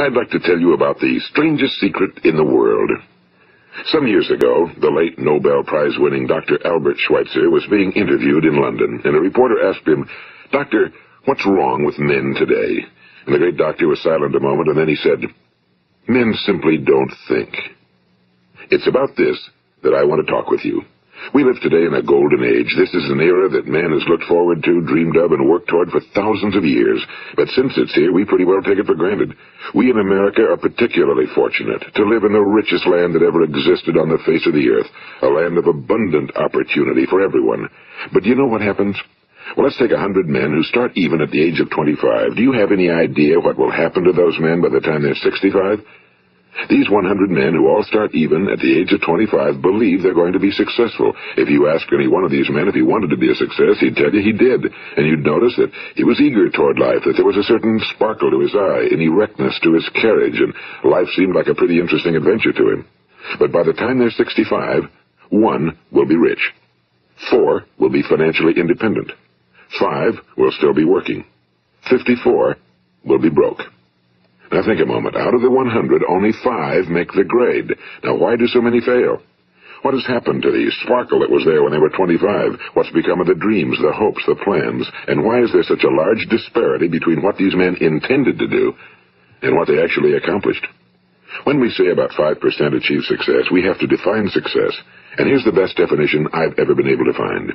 I'd like to tell you about the strangest secret in the world. Some years ago, the late Nobel Prize-winning Dr. Albert Schweitzer was being interviewed in London, and a reporter asked him, "Doctor, what's wrong with men today?" And the great doctor was silent a moment, and then he said, "Men simply don't think." It's about this that I want to talk with you. We live today in a golden age. This is an era that man has looked forward to, dreamed of, and worked toward for thousands of years. But since it's here, we pretty well take it for granted. We in America are particularly fortunate to live in the richest land that ever existed on the face of the earth, a land of abundant opportunity for everyone. But do you know what happens? Well, let's take 100 men who start even at the age of 25. Do you have any idea what will happen to those men by the time they're 65? These 100 men who all start even at the age of 25 believe they're going to be successful. If you ask any one of these men if he wanted to be a success, he'd tell you he did. And you'd notice that he was eager toward life, that there was a certain sparkle to his eye, an erectness to his carriage, and life seemed like a pretty interesting adventure to him. But by the time they're 65, 1 will be rich. 4 will be financially independent. 5 will still be working. 54 will be broke. Now think a moment. Out of the 100, only 5 make the grade. Now why do so many fail? What has happened to the sparkle that was there when they were 25? What's become of the dreams, the hopes, the plans? And why is there such a large disparity between what these men intended to do and what they actually accomplished? When we say about 5% achieve success, we have to define success. And here's the best definition I've ever been able to find.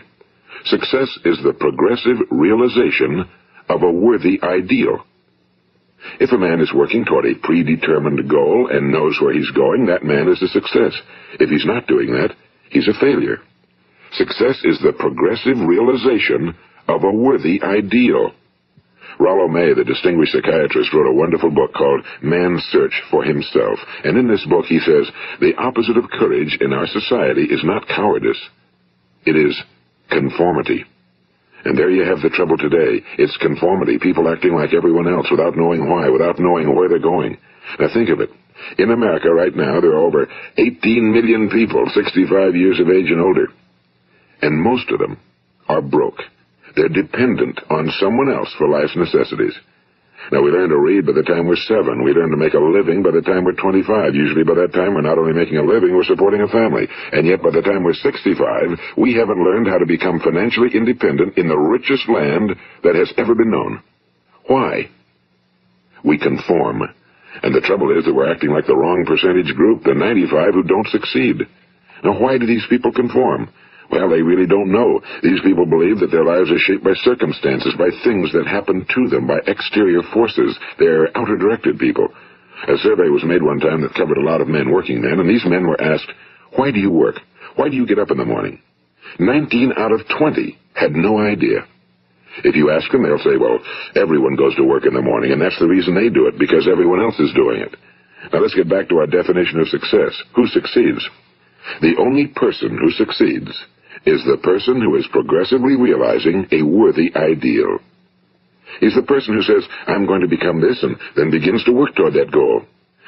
Success is the progressive realization of a worthy ideal. If a man is working toward a predetermined goal and knows where he's going, that man is a success. If he's not doing that, he's a failure. Success is the progressive realization of a worthy ideal. Rollo May, the distinguished psychiatrist, wrote a wonderful book called Man's Search for Himself. And in this book he says, the opposite of courage in our society is not cowardice. It is conformity. And there you have the trouble today. It's conformity, people acting like everyone else without knowing why, without knowing where they're going. Now think of it. In America right now, there are over 18 million people 65 years of age and older. And most of them are broke. They're dependent on someone else for life's necessities. Now, we learn to read by the time we're 7. We learn to make a living by the time we're 25. Usually by that time, we're not only making a living, we're supporting a family. And yet by the time we're 65, we haven't learned how to become financially independent in the richest land that has ever been known. Why? We conform. And the trouble is that we're acting like the wrong percentage group, the 95 who don't succeed. Now, why do these people conform? Well, they really don't know. These people believe that their lives are shaped by circumstances, by things that happen to them, by exterior forces. They're outer-directed people. A survey was made one time that covered a lot of men, working men, and these men were asked, "Why do you work? Why do you get up in the morning?" 19 out of 20 had no idea. If you ask them, they'll say, well, everyone goes to work in the morning, and that's the reason they do it, because everyone else is doing it. Now let's get back to our definition of success. Who succeeds? The only person who succeeds is the person who is progressively realizing a worthy ideal. He's the person who says, I'm going to become this, and then begins to work toward that goal.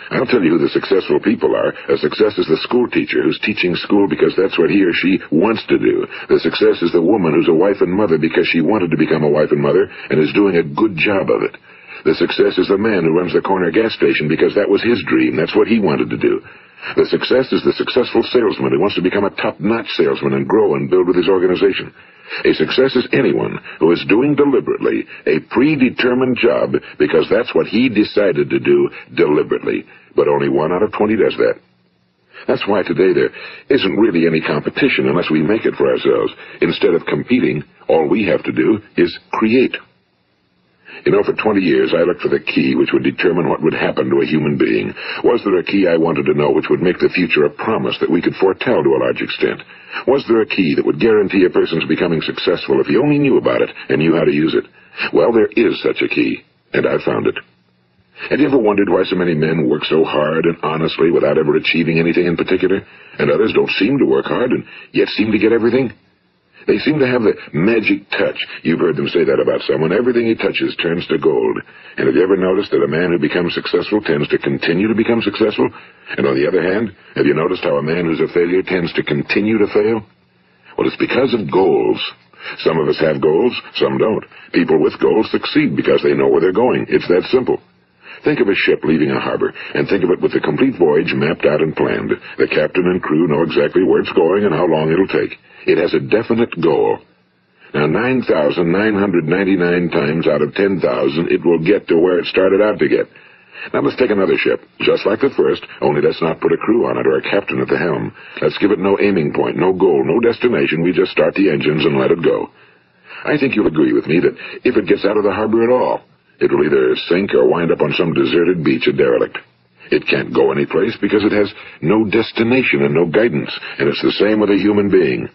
I'll tell you who the successful people are. A success is the school teacher who's teaching school because that's what he or she wants to do. The success is the woman who's a wife and mother because she wanted to become a wife and mother and is doing a good job of it. The success is the man who runs the corner gas station because that was his dream. That's what he wanted to do. The success is the successful salesman who wants to become a top-notch salesman and grow and build with his organization. A success is anyone who is doing deliberately a predetermined job because that's what he decided to do deliberately. But only 1 out of 20 does that. That's why today there isn't really any competition unless we make it for ourselves. Instead of competing, all we have to do is create. You know, for 20 years, I looked for the key which would determine what would happen to a human being. Was there a key I wanted to know which would make the future a promise that we could foretell to a large extent? Was there a key that would guarantee a person's becoming successful if he only knew about it and knew how to use it? Well, there is such a key, and I found it. Have you ever wondered why so many men work so hard and honestly without ever achieving anything in particular, and others don't seem to work hard and yet seem to get everything? They seem to have the magic touch. You've heard them say that about someone. Everything he touches turns to gold. And have you ever noticed that a man who becomes successful tends to continue to become successful? And on the other hand, have you noticed how a man who's a failure tends to continue to fail? Well, it's because of goals. Some of us have goals, some don't. People with goals succeed because they know where they're going. It's that simple. Think of a ship leaving a harbor, and think of it with the complete voyage mapped out and planned. The captain and crew know exactly where it's going and how long it'll take. It has a definite goal. Now, 9,999 times out of 10,000, it will get to where it started out to get. Now, let's take another ship, just like the first, only let's not put a crew on it or a captain at the helm. Let's give it no aiming point, no goal, no destination. We just start the engines and let it go. I think you'll agree with me that if it gets out of the harbor at all, it will either sink or wind up on some deserted beach, a derelict. It can't go anyplace because it has no destination and no guidance, and it's the same with a human being.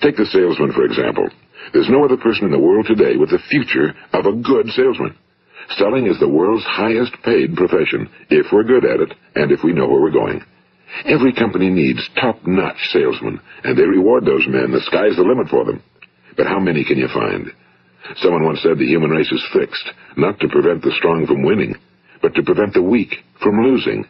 Take the salesman, for example. There's no other person in the world today with the future of a good salesman. Selling is the world's highest paid profession, if we're good at it and if we know where we're going. Every company needs top-notch salesmen, and they reward those men. The sky's the limit for them. But how many can you find? Someone once said the human race is fixed, not to prevent the strong from winning, but to prevent the weak from losing.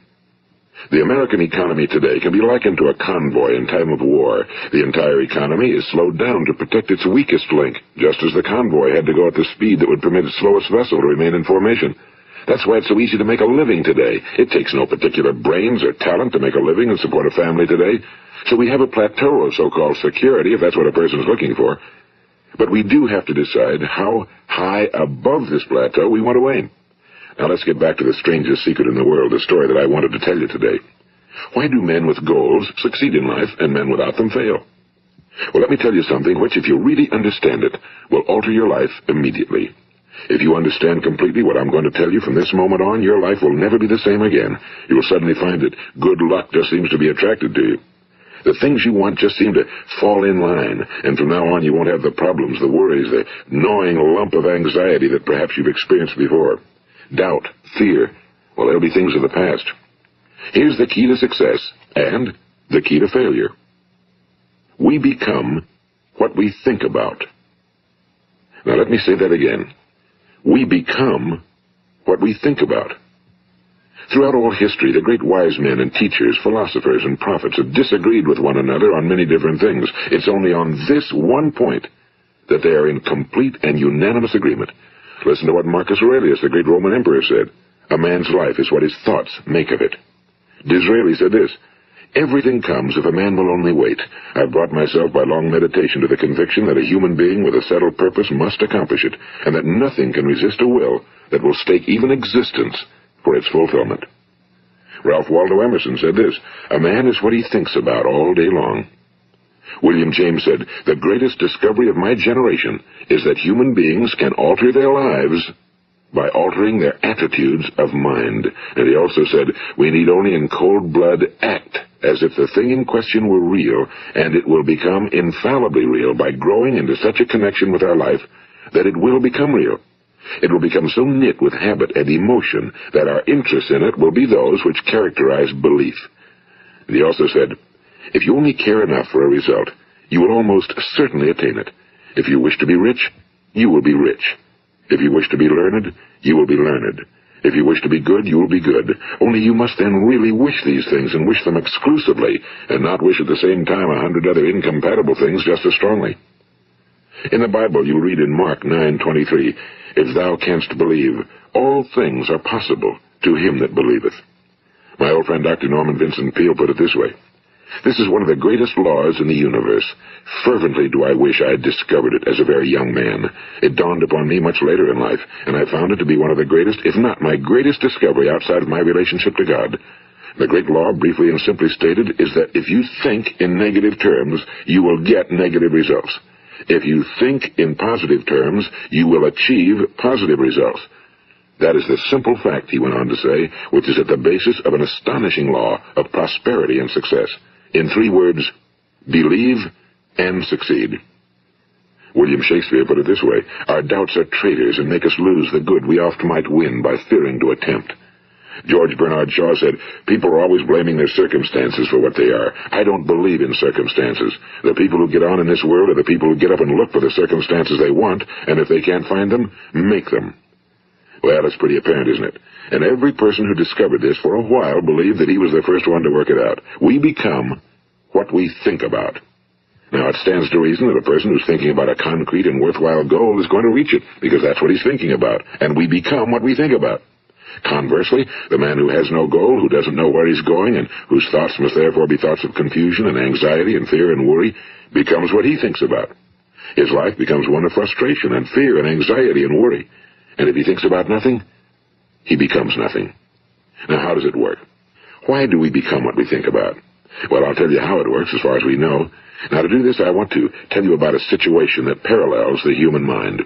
The American economy today can be likened to a convoy in time of war. The entire economy is slowed down to protect its weakest link, just as the convoy had to go at the speed that would permit its slowest vessel to remain in formation. That's why it's so easy to make a living today. It takes no particular brains or talent to make a living and support a family today. So we have a plateau of so-called security, if that's what a person is looking for. But we do have to decide how high above this plateau we want to aim. Now let's get back to the strangest secret in the world, the story that I wanted to tell you today. Why do men with goals succeed in life and men without them fail? Well, let me tell you something which, if you really understand it, will alter your life immediately. If you understand completely what I'm going to tell you from this moment on, your life will never be the same again. You will suddenly find that good luck just seems to be attracted to you. The things you want just seem to fall in line, and from now on you won't have the problems, the worries, the gnawing lump of anxiety that perhaps you've experienced before. Doubt, fear, well, they'll be things of the past. Here's the key to success and the key to failure. We become what we think about. Now let me say that again. We become what we think about. Throughout all history, the great wise men and teachers, philosophers and prophets have disagreed with one another on many different things. It's only on this one point that they are in complete and unanimous agreement. Listen to what Marcus Aurelius, the great Roman emperor, said. A man's life is what his thoughts make of it. Disraeli said this, everything comes if a man will only wait. I've brought myself by long meditation to the conviction that a human being with a settled purpose must accomplish it, and that nothing can resist a will that will stake even existence for its fulfillment. Ralph Waldo Emerson said this, a man is what he thinks about all day long. William James said, the greatest discovery of my generation is that human beings can alter their lives by altering their attitudes of mind. And he also said, we need only in cold blood act as if the thing in question were real, and it will become infallibly real by growing into such a connection with our life that it will become real. It will become so knit with habit and emotion that our interest in it will be those which characterize belief. And he also said, if you only care enough for a result, you will almost certainly attain it. If you wish to be rich, you will be rich. If you wish to be learned, you will be learned. If you wish to be good, you will be good. Only you must then really wish these things and wish them exclusively, and not wish at the same time 100 other incompatible things just as strongly. In the Bible, you read in Mark 9:23, if thou canst believe, all things are possible to him that believeth. My old friend Dr. Norman Vincent Peale put it this way, this is one of the greatest laws in the universe. Fervently do I wish I had discovered it as a very young man. It dawned upon me much later in life, and I found it to be one of the greatest, if not my greatest discovery outside of my relationship to God. The great law, briefly and simply stated, is that if you think in negative terms, you will get negative results. If you think in positive terms, you will achieve positive results. That is the simple fact, he went on to say, which is at the basis of an astonishing law of prosperity and success. In 3 words, believe and succeed. William Shakespeare put it this way, our doubts are traitors and make us lose the good we oft might win by fearing to attempt. George Bernard Shaw said, people are always blaming their circumstances for what they are. I don't believe in circumstances. The people who get on in this world are the people who get up and look for the circumstances they want, and if they can't find them, make them. Well, it's pretty apparent, isn't it? And every person who discovered this for a while believed that he was the first one to work it out. We become what we think about. Now, it stands to reason that a person who's thinking about a concrete and worthwhile goal is going to reach it, because that's what he's thinking about, and we become what we think about. Conversely, the man who has no goal, who doesn't know where he's going, and whose thoughts must therefore be thoughts of confusion and anxiety and fear and worry, becomes what he thinks about. His life becomes one of frustration and fear and anxiety and worry. And if he thinks about nothing, he becomes nothing. Now, how does it work? Why do we become what we think about? Well, I'll tell you how it works as far as we know. Now, to do this, I want to tell you about a situation that parallels the human mind.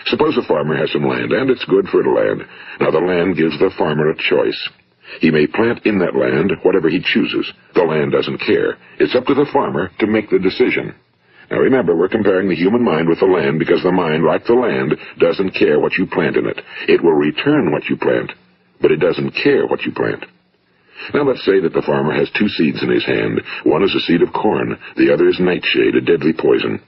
Suppose a farmer has some land, and it's good fertile land. Now, the land gives the farmer a choice. He may plant in that land whatever he chooses. The land doesn't care. It's up to the farmer to make the decision. Now, remember, we're comparing the human mind with the land because the mind, like the land, doesn't care what you plant in it. It will return what you plant, but it doesn't care what you plant. Now, let's say that the farmer has two seeds in his hand. One is a seed of corn. The other is nightshade, a deadly poison.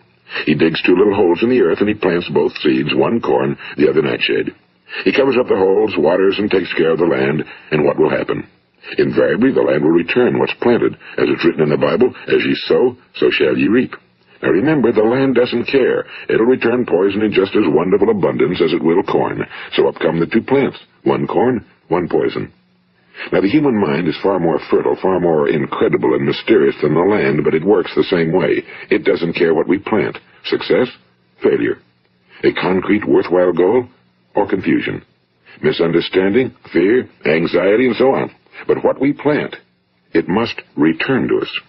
He digs two little holes in the earth, and he plants both seeds, one corn, the other nightshade. He covers up the holes, waters, and takes care of the land, and what will happen? Invariably, the land will return what's planted. As it's written in the Bible, as ye sow, so shall ye reap. Now remember, the land doesn't care. It'll return poison in just as wonderful abundance as it will corn. So up come the two plants, one corn, one poison. Now the human mind is far more fertile, far more incredible and mysterious than the land, but it works the same way. It doesn't care what we plant. Success, failure. A concrete, worthwhile goal, or confusion. Misunderstanding, fear, anxiety, and so on. But what we plant, it must return to us.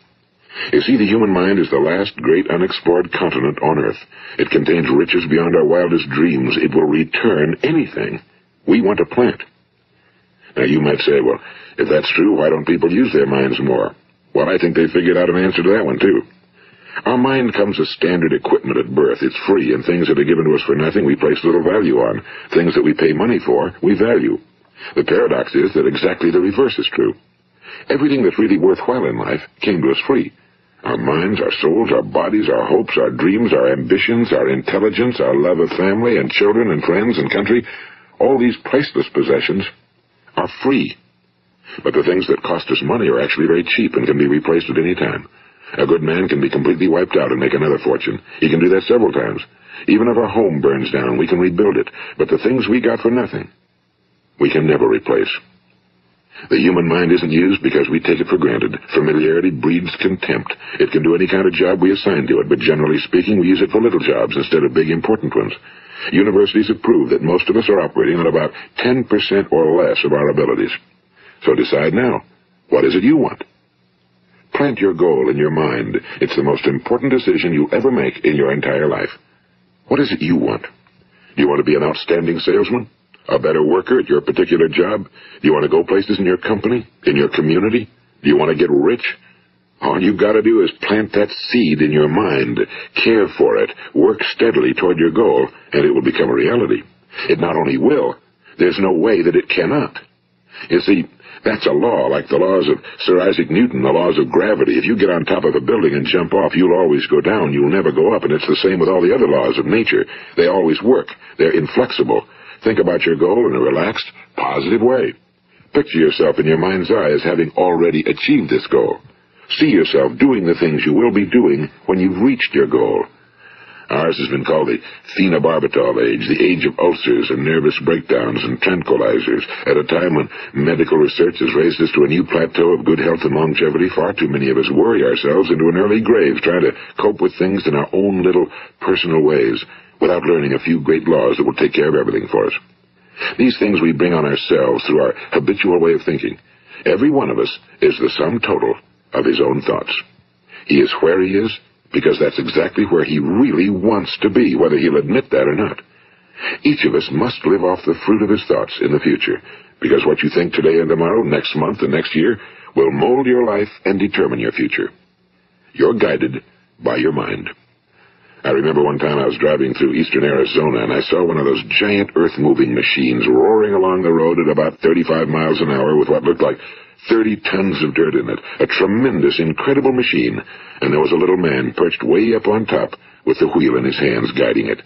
You see, the human mind is the last great unexplored continent on Earth. It contains riches beyond our wildest dreams. It will return anything we want to plant. Now, you might say, well, if that's true, why don't people use their minds more? Well, I think they figured out an answer to that one, too. Our mind comes as standard equipment at birth. It's free, and things that are given to us for nothing we place little value on. Things that we pay money for, we value. The paradox is that exactly the reverse is true. Everything that's really worthwhile in life came to us free. Our minds, our souls, our bodies, our hopes, our dreams, our ambitions, our intelligence, our love of family and children and friends and country, all these priceless possessions are free. But the things that cost us money are actually very cheap and can be replaced at any time. A good man can be completely wiped out and make another fortune. He can do that several times. Even if our home burns down, we can rebuild it. But the things we got for nothing, we can never replace. The human mind isn't used because we take it for granted. Familiarity breeds contempt. It can do any kind of job we assign to it, but generally speaking, we use it for little jobs instead of big, important ones. Universities have proved that most of us are operating on about 10% or less of our abilities. So decide now, what is it you want? Plant your goal in your mind. It's the most important decision you'll ever make in your entire life. What is it you want? Do you want to be an outstanding salesman? A better worker at your particular job? Do you want to go places in your company? In your community? Do you want to get rich? All you've got to do is plant that seed in your mind, care for it, work steadily toward your goal, and it will become a reality. It not only will, there's no way that it cannot. You see, that's a law, like the laws of Sir Isaac Newton, the laws of gravity. If you get on top of a building and jump off, you'll always go down. You'll never go up, and it's the same with all the other laws of nature. They always work. They're inflexible. Think about your goal in a relaxed, positive way. Picture yourself in your mind's eye as having already achieved this goal. See yourself doing the things you will be doing when you've reached your goal. Ours has been called the phenobarbital age, the age of ulcers and nervous breakdowns and tranquilizers. At a time when medical research has raised us to a new plateau of good health and longevity, far too many of us worry ourselves into an early grave trying to cope with things in our own little personal ways, without learning a few great laws that will take care of everything for us. These things we bring on ourselves through our habitual way of thinking. Every one of us is the sum total of his own thoughts. He is where he is because that's exactly where he really wants to be, whether he'll admit that or not. Each of us must live off the fruit of his thoughts in the future, because what you think today and tomorrow, next month and next year, will mold your life and determine your future. You're guided by your mind. I remember one time I was driving through eastern Arizona, and I saw one of those giant earth-moving machines roaring along the road at about 35 miles an hour with what looked like 30 tons of dirt in it. A tremendous, incredible machine. And there was a little man perched way up on top with the wheel in his hands guiding it.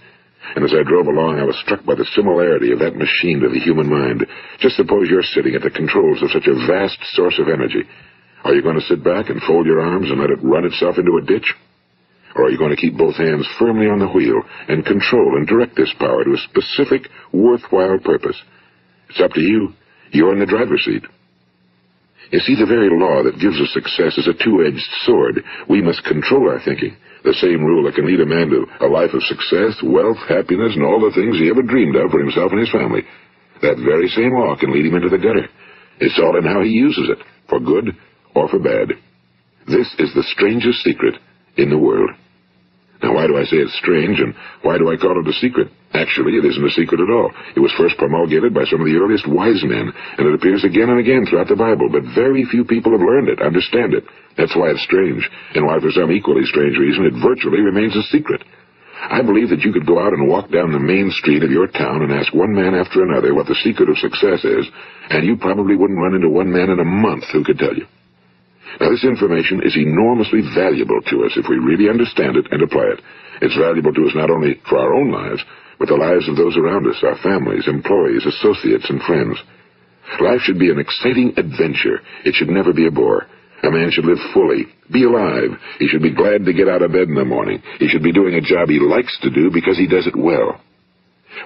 And as I drove along, I was struck by the similarity of that machine to the human mind. Just suppose you're sitting at the controls of such a vast source of energy. Are you going to sit back and fold your arms and let it run itself into a ditch? Or are you going to keep both hands firmly on the wheel and control and direct this power to a specific, worthwhile purpose? It's up to you. you're in the driver's seat. You see, the very law that gives us success is a two-edged sword. We must control our thinking. The same rule that can lead a man to a life of success, wealth, happiness, and all the things he ever dreamed of for himself and his family. That very same law can lead him into the gutter. It's all in how he uses it, for good or for bad. This is the strangest secret in the world. Now, why do I say it's strange, and why do I call it a secret? Actually, it isn't a secret at all. It was first promulgated by some of the earliest wise men, and it appears again and again throughout the Bible, but very few people have learned it, understand it. That's why it's strange, and why, for some equally strange reason, it virtually remains a secret. I believe that you could go out and walk down the main street of your town and ask one man after another what the secret of success is, and you probably wouldn't run into one man in a month who could tell you. Now, this information is enormously valuable to us if we really understand it and apply it. It's valuable to us not only for our own lives, but the lives of those around us, our families, employees, associates, and friends. Life should be an exciting adventure. It should never be a bore. A man should live fully, be alive. He should be glad to get out of bed in the morning. He should be doing a job he likes to do because he does it well.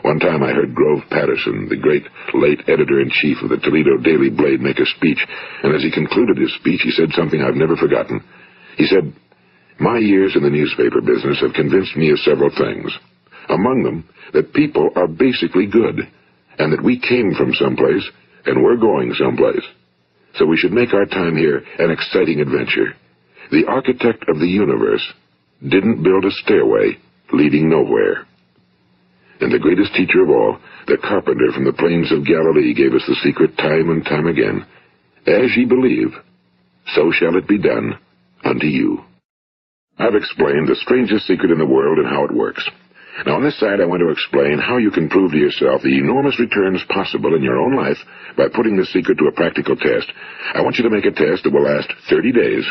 One time I heard Grove Patterson, the great late editor-in-chief of the Toledo Daily Blade, make a speech, and as he concluded his speech, he said something I've never forgotten. He said, "My years in the newspaper business have convinced me of several things. Among them, that people are basically good, and that we came from someplace, and we're going someplace. So we should make our time here an exciting adventure. The architect of the universe didn't build a stairway leading nowhere." And the greatest teacher of all, the carpenter from the plains of Galilee, gave us the secret time and time again. As ye believe, so shall it be done unto you. I've explained the strangest secret in the world and how it works. Now, on this side, I want to explain how you can prove to yourself the enormous returns possible in your own life by putting this secret to a practical test. I want you to make a test that will last 30 days.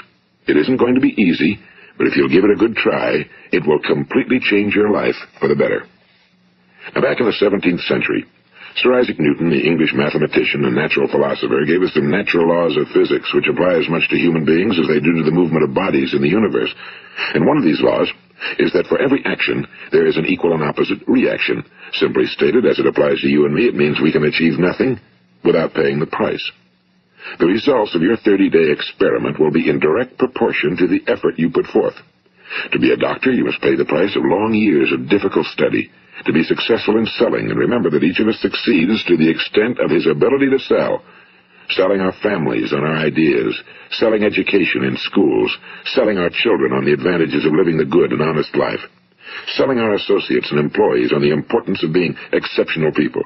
It isn't going to be easy, but if you'll give it a good try, it will completely change your life for the better. Now, back in the 17th century, Sir Isaac Newton, the English mathematician and natural philosopher, gave us the natural laws of physics, which apply as much to human beings as they do to the movement of bodies in the universe. And one of these laws is that for every action, there is an equal and opposite reaction. Simply stated, as it applies to you and me, it means we can achieve nothing without paying the price. The results of your 30-day experiment will be in direct proportion to the effort you put forth. To be a doctor, you must pay the price of long years of difficult study. To be successful in selling, and remember that each of us succeeds to the extent of his ability to sell. Selling our families on our ideas, selling education in schools, selling our children on the advantages of living the good and honest life, selling our associates and employees on the importance of being exceptional people.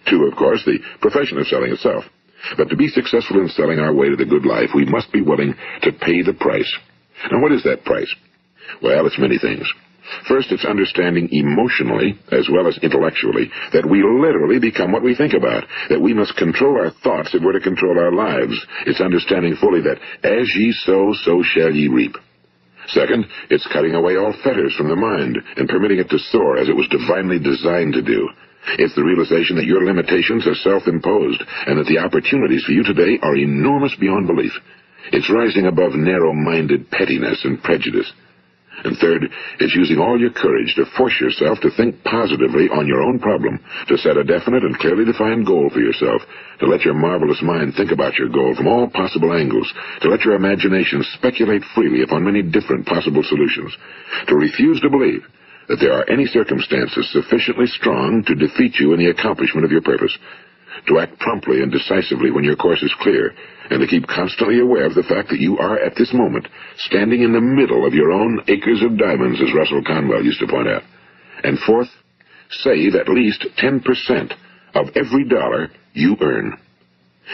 To, of course, the profession of selling itself. But to be successful in selling our way to the good life, we must be willing to pay the price. Now, what is that price? Well, it's many things. First, it's understanding emotionally, as well as intellectually, that we literally become what we think about, that we must control our thoughts if we're to control our lives. It's understanding fully that as ye sow, so shall ye reap. Second, it's cutting away all fetters from the mind and permitting it to soar as it was divinely designed to do. It's the realization that your limitations are self-imposed and that the opportunities for you today are enormous beyond belief. It's rising above narrow-minded pettiness and prejudice. And third, it's using all your courage to force yourself to think positively on your own problem, to set a definite and clearly defined goal for yourself, to let your marvelous mind think about your goal from all possible angles, to let your imagination speculate freely upon many different possible solutions, to refuse to believe that there are any circumstances sufficiently strong to defeat you in the accomplishment of your purpose, to act promptly and decisively when your course is clear, and to keep constantly aware of the fact that you are, at this moment, standing in the middle of your own acres of diamonds, as Russell Conwell used to point out. And fourth, save at least 10% of every dollar you earn.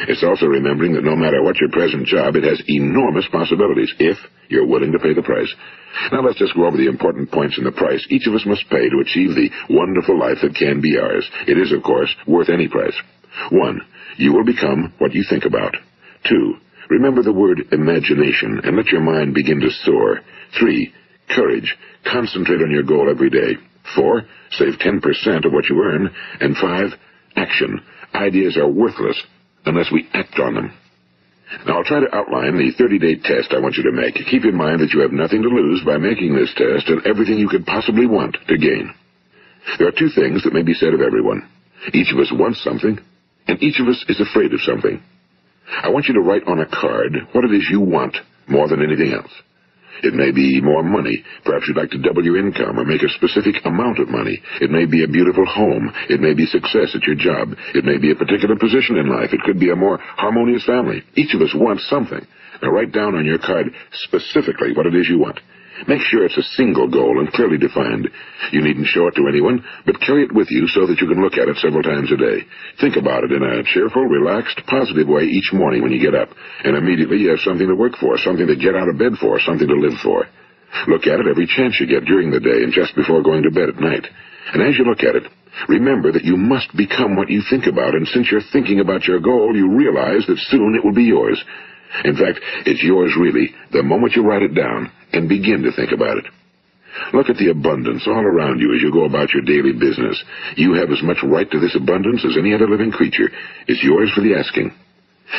It's also remembering that no matter what your present job, it has enormous possibilities, if you're willing to pay the price. Now let's just go over the important points in the price each of us must pay to achieve the wonderful life that can be ours. It is, of course, worth any price. 1. You will become what you think about. 2. Remember the word imagination and let your mind begin to soar. 3. Courage. Concentrate on your goal every day. 4. Save 10% of what you earn. And 5. Action. Ideas are worthless unless we act on them. Now, I'll try to outline the 30-day test I want you to make. Keep in mind that you have nothing to lose by making this test and everything you could possibly want to gain. There are two things that may be said of everyone. Each of us wants something. and each of us is afraid of something. I want you to write on a card what it is you want more than anything else. It may be more money. Perhaps you'd like to double your income or make a specific amount of money. It may be a beautiful home. It may be success at your job. It may be a particular position in life. It could be a more harmonious family. Each of us wants something. Now write down on your card specifically what it is you want. Make sure it's a single goal and clearly defined. You needn't show it to anyone, but carry it with you so that you can look at it several times a day. Think about it in a cheerful, relaxed, positive way each morning when you get up, and immediately you have something to work for, something to get out of bed for, something to live for. Look at it every chance you get during the day and just before going to bed at night. And as you look at it, remember that you must become what you think about, and since you're thinking about your goal, you realize that soon it will be yours. In fact, it's yours really the moment you write it down and begin to think about it. Look at the abundance all around you as you go about your daily business. You have as much right to this abundance as any other living creature. It's yours for the asking.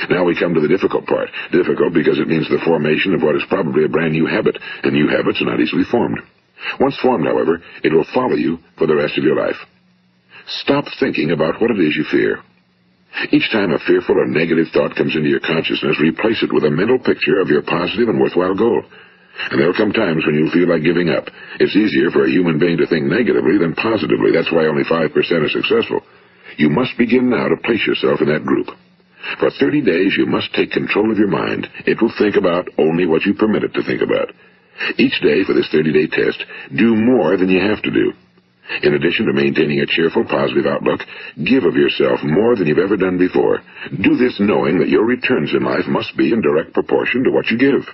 Now we come to the difficult part. Difficult because it means the formation of what is probably a brand new habit, and new habits are not easily formed. Once formed, however, it will follow you for the rest of your life. Stop thinking about what it is you fear. Each time a fearful or negative thought comes into your consciousness, replace it with a mental picture of your positive and worthwhile goal. And there'll come times when you'll feel like giving up. It's easier for a human being to think negatively than positively. That's why only 5% are successful. You must begin now to place yourself in that group. For 30 days, you must take control of your mind. It will think about only what you permit it to think about. Each day for this 30-day test, do more than you have to do. In addition to maintaining a cheerful, positive outlook, give of yourself more than you've ever done before. Do this knowing that your returns in life must be in direct proportion to what you give.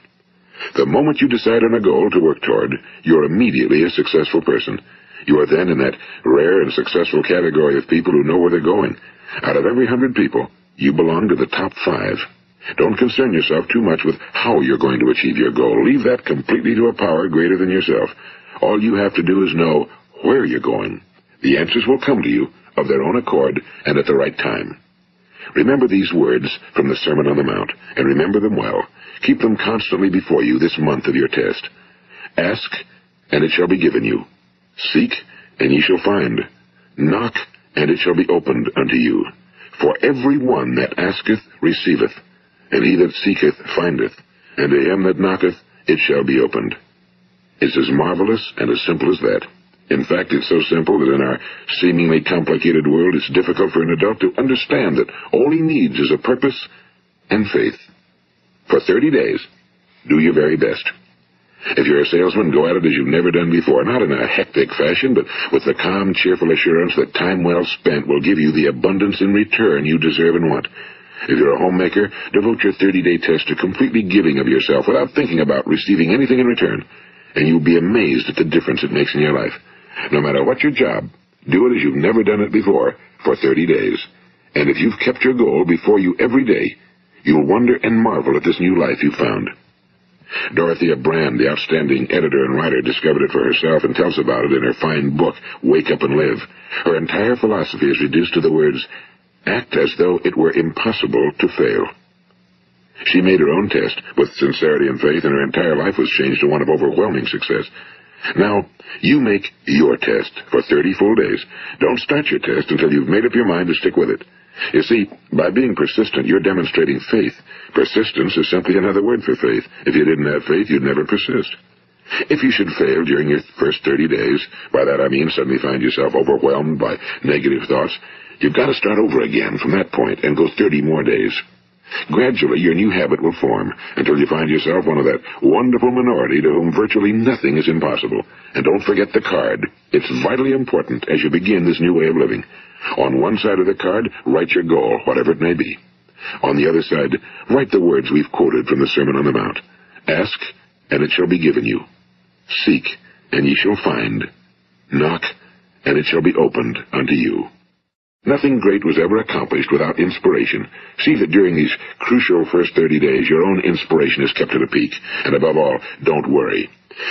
The moment you decide on a goal to work toward, you're immediately a successful person. You are then in that rare and successful category of people who know where they're going. Out of every 100 people, you belong to the top 5. Don't concern yourself too much with how you're going to achieve your goal. Leave that completely to a power greater than yourself. All you have to do is know where you're going. The answers will come to you of their own accord and at the right time. Remember these words from the Sermon on the Mount, and remember them well. Keep them constantly before you this month of your test. Ask, and it shall be given you. Seek, and ye shall find. Knock, and it shall be opened unto you. For every one that asketh receiveth, and he that seeketh findeth, and to him that knocketh it shall be opened. It's as marvelous and as simple as that. In fact, it's so simple that in our seemingly complicated world, it's difficult for an adult to understand that all he needs is a purpose and faith. For 30 days, do your very best. If you're a salesman, go at it as you've never done before, not in a hectic fashion, but with the calm, cheerful assurance that time well spent will give you the abundance in return you deserve and want. If you're a homemaker, devote your 30-day test to completely giving of yourself without thinking about receiving anything in return, and you'll be amazed at the difference it makes in your life. No matter what your job, do it as you've never done it before for 30 days. And if you've kept your goal before you every day, you'll wonder and marvel at this new life you've found. Dorothea Brand, the outstanding editor and writer, discovered it for herself and tells about it in her fine book, Wake Up and Live. Her entire philosophy is reduced to the words, act as though it were impossible to fail. She made her own test with sincerity and faith, and her entire life was changed to one of overwhelming success. Now, you make your test for 30 full days. Don't start your test until you've made up your mind to stick with it. You see, by being persistent, you're demonstrating faith. Persistence is simply another word for faith. If you didn't have faith, you'd never persist. If you should fail during your first 30 days, by that I mean suddenly find yourself overwhelmed by negative thoughts, you've got to start over again from that point and go 30 more days. Gradually, your new habit will form until you find yourself one of that wonderful minority to whom virtually nothing is impossible. And don't forget the card. It's vitally important as you begin this new way of living. On one side of the card, write your goal, whatever it may be. On the other side, write the words we've quoted from the Sermon on the Mount. Ask, and it shall be given you. Seek, and ye shall find. Knock, and it shall be opened unto you. Nothing great was ever accomplished without inspiration. See that during these crucial first 30 days, your own inspiration is kept at a peak. And above all, don't worry.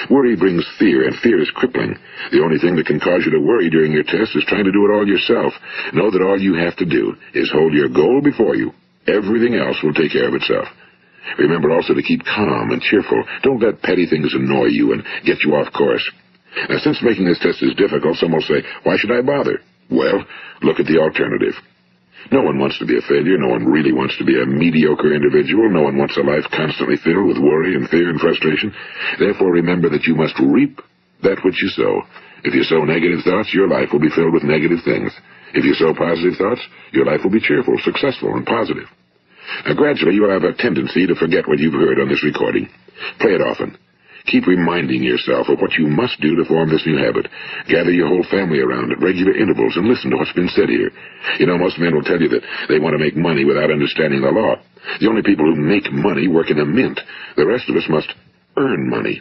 Worry brings fear, and fear is crippling. The only thing that can cause you to worry during your test is trying to do it all yourself. Know that all you have to do is hold your goal before you. Everything else will take care of itself. Remember also to keep calm and cheerful. Don't let petty things annoy you and get you off course. Now, since making this test is difficult, some will say, why should I bother? Well, look at the alternative. No one wants to be a failure. No one really wants to be a mediocre individual. No one wants a life constantly filled with worry and fear and frustration. Therefore, remember that you must reap that which you sow. If you sow negative thoughts, your life will be filled with negative things. If you sow positive thoughts, your life will be cheerful, successful, and positive. Now, gradually, you will have a tendency to forget what you've heard on this recording. Play it often. Keep reminding yourself of what you must do to form this new habit. Gather your whole family around at regular intervals and listen to what's been said here. You know, most men will tell you that they want to make money without understanding the law. The only people who make money work in a mint. The rest of us must earn money.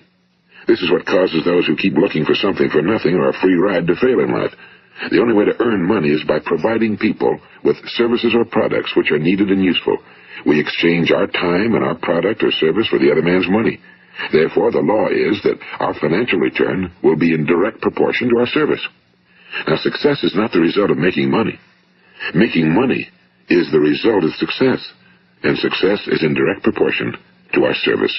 This is what causes those who keep looking for something for nothing or a free ride to fail in life. The only way to earn money is by providing people with services or products which are needed and useful. We exchange our time and our product or service for the other man's money. Therefore, the law is that our financial return will be in direct proportion to our service. Now, success is not the result of making money. Making money is the result of success, and success is in direct proportion to our service.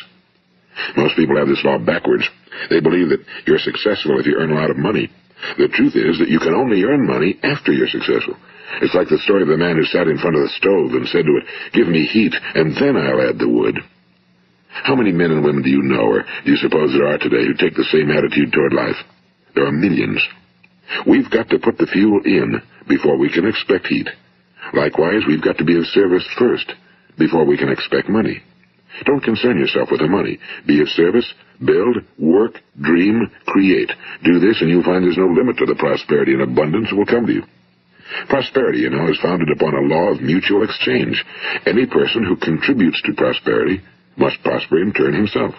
Most people have this law backwards. They believe that you're successful if you earn a lot of money. The truth is that you can only earn money after you're successful. It's like the story of the man who sat in front of the stove and said to it, "Give me heat, and then I'll add the wood." How many men and women do you know, or do you suppose there are today, who take the same attitude toward life? There are millions. We've got to put the fuel in before we can expect heat. Likewise, we've got to be of service first before we can expect money. Don't concern yourself with the money. Be of service, build, work, dream, create. Do this, and you'll find there's no limit to the prosperity and abundance that will come to you. Prosperity, you know, is founded upon a law of mutual exchange. Any person who contributes to prosperity must prosper in turn himself.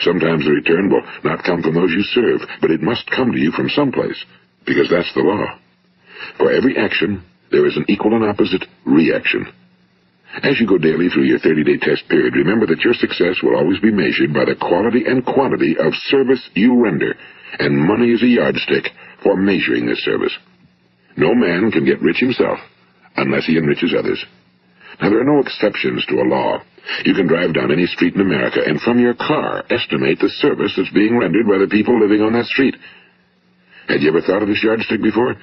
Sometimes the return will not come from those you serve, but it must come to you from someplace, because that's the law. For every action, there is an equal and opposite reaction. As you go daily through your 30-day test period, remember that your success will always be measured by the quality and quantity of service you render, and money is a yardstick for measuring this service. No man can get rich himself unless he enriches others. Now, there are no exceptions to a law. You can drive down any street in America and from your car estimate the service that's being rendered by the people living on that street. Had you ever thought of this yardstick before?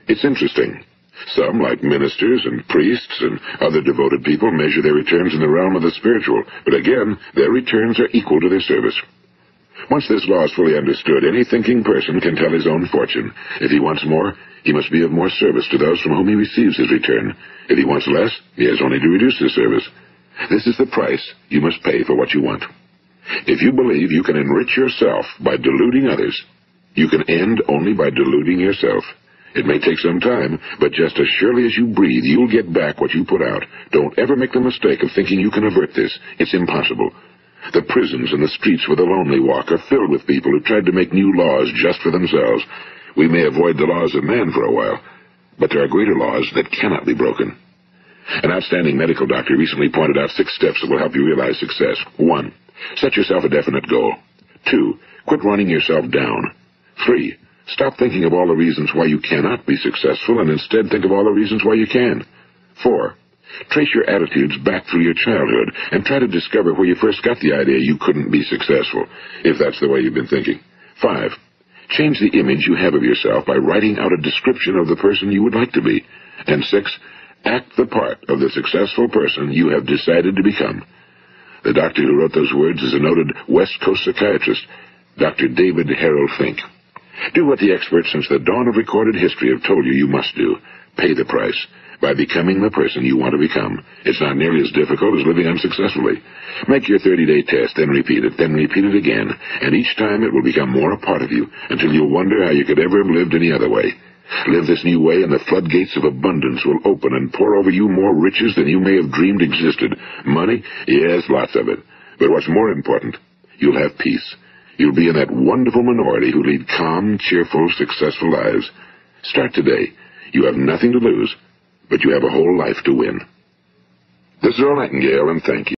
It's interesting. Some, like ministers and priests and other devoted people, measure their returns in the realm of the spiritual, but again, their returns are equal to their service. Once this law is fully understood, any thinking person can tell his own fortune. If he wants more, he must be of more service to those from whom he receives his return. If he wants less, he has only to reduce his service. This is the price you must pay for what you want. If you believe you can enrich yourself by deluding others, you can end only by deluding yourself. It may take some time, but just as surely as you breathe, you'll get back what you put out. Don't ever make the mistake of thinking you can avert this. It's impossible. The prisons and the streets where the lonely walk are filled with people who tried to make new laws just for themselves. We may avoid the laws of man for a while, but there are greater laws that cannot be broken. An outstanding medical doctor recently pointed out 6 steps that will help you realize success. 1. Set yourself a definite goal. 2. Quit running yourself down. 3. Stop thinking of all the reasons why you cannot be successful and instead think of all the reasons why you can. 4. Trace your attitudes back through your childhood and try to discover where you first got the idea you couldn't be successful, if that's the way you've been thinking. 5. Change the image you have of yourself by writing out a description of the person you would like to be. And 6. Act the part of the successful person you have decided to become. The doctor who wrote those words is a noted West Coast psychiatrist, Dr. David Harold Fink. Do what the experts since the dawn of recorded history have told you you must do. Pay the price by becoming the person you want to become. It's not nearly as difficult as living unsuccessfully. Make your 30-day test, then repeat it again, and each time it will become more a part of you until you'll wonder how you could ever have lived any other way. Live this new way, and the floodgates of abundance will open and pour over you more riches than you may have dreamed existed. Money? Yes, lots of it. But what's more important, you'll have peace. You'll be in that wonderful minority who lead calm, cheerful, successful lives. Start today. You have nothing to lose, but you have a whole life to win. This is Earl Nightingale, and thank you.